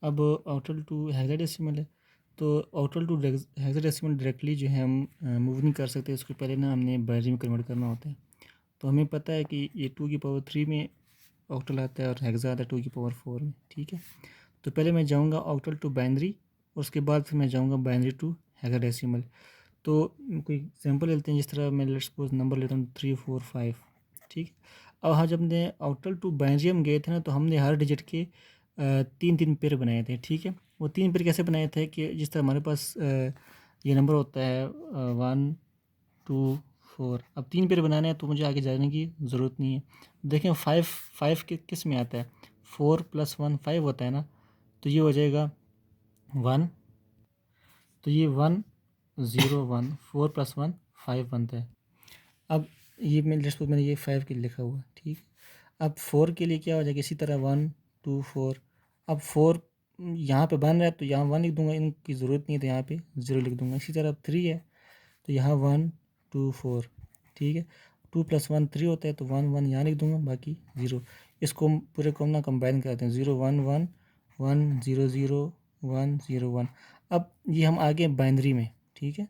अब octal to hexadecimal है, तो ऑक्टल टू हेक्साडेसिमल डायरेक्टली जो है हम मूव नहीं कर सकते, उसको पहले ना हमने बाइनरी में कन्वर्ट करना होता है। तो हमें पता है कि ये 2 की पावर 3 में ऑक्टल आता है और हेक्सा आता है 2 की पावर 4 में, ठीक है। तो पहले मैं जाऊंगा ऑक्टल टू बाइनरी और उसके बाद फिर मैं जाऊंगा बाइनरी टू हेक्साडेसिमल। तो कोई एग्जांपल लेते हैं, जिस तरह मैं लेट्स सपोज नंबर लेता हूँ 3 4 5, ठीक। अब हाँ, जब हमने ऑक्टल टू बाइनरी हम गए थे ना, तो हमने हर डिजिट के 3 3 पेयर बनाए थे, ठीक है। वो 3 पेयर कैसे बनाए थे कि जिस तरह हमारे पास ये नंबर होता है 1 2 4। अब 3 पेयर बनाने हैं तो मुझे आगे जाने की ज़रूरत नहीं है। देखें 5 5 किस में आता है, 4 + 1 5 होता है ना, तो ये हो जाएगा 1। तो ये 1 0 1, 4 + 1 5 बनता है। अब ये मैंने ये 5 के लिए लिखा हुआ है, ठीक। अब 4 के लिए क्या हो जाएगा, इसी तरह 1 2 4। अब 4 यहाँ पे बन रहा है तो यहाँ 1 लिख दूंगा, इनकी ज़रूरत नहीं है तो यहाँ पे 0 लिख दूंगा। इसी तरह 3 है तो यहाँ 1 2 4, ठीक है। 2 + 1 3 होता है तो 1 1 यहाँ लिख दूंगा, बाकी 0। इसको हम पूरे को ना कंबाइन करते हैं, 0 1 1 1 0 0 1 0 1। अब ये हम आगे बाइनरी में, ठीक है।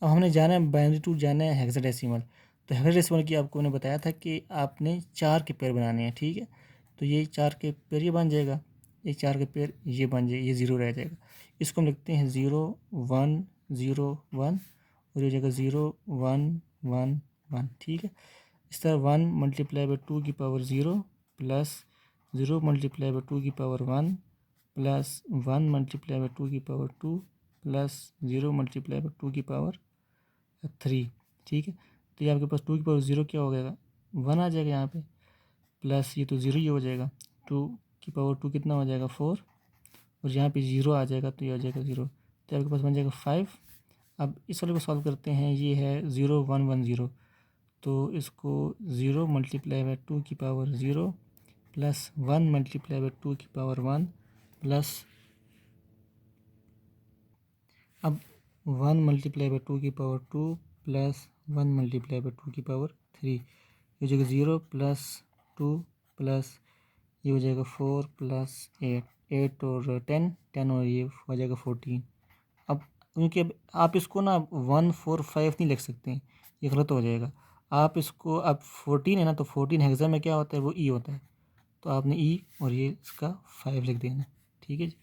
अब हमने जाना है बाइनरी टू, जाना है हेक्साडेसिमल। तो हेक्साडेसिमल की आपको मैंने बताया था कि आपने 4 के पेयर बनाने हैं, ठीक है। तो ये 4 के पेयर ये बन जाएगा, ये 4 के पेयर ये बन जाएगा, ये 0 रह जाएगा। इसको हम लिखते हैं 0 1 0 1 और ये जगह 0 1 1 1, ठीक है। इस तरह 1 × 2 की पावर 0 प्लस 0 × 2 की पावर 1 प्लस 1 × 2 की पावर 2 प्लस 0 × 2 की पावर 3, ठीक है। तो ये आपके पास 2 की पावर 0 क्या हो जाएगा, 1 आ जाएगा यहाँ पे, प्लस ये तो 0 ही हो जाएगा। 2 की पावर 2 कितना हो जाएगा 4, और यहाँ पे 0 आ जाएगा तो ये हो जाएगा 0। तो आपके पास बन जाएगा 5। अब इस वाले को सॉल्व करते हैं, ये है 0 1 1 0, तो इसको 0 × 2 की पावर 0 प्लस 1 × 2 की पावर 1 प्लस अब 1 × 2 की पावर 2 प्लस 1 × 2 की पावर 3, ये हो जाएगा 0 प्लस 2 प्लस ये हो जाएगा 4 प्लस 8 8 और 10 10 और ये हो जाएगा 14। अब क्योंकि अब आप इसको ना 1 4 5 नहीं लिख सकते, ये गलत हो जाएगा। आप इसको अब 14 है ना, तो 14 हेक्सा में क्या होता है, वो ई होता है, तो आपने ई और ये इसका 5 लिख देना, ठीक है जी।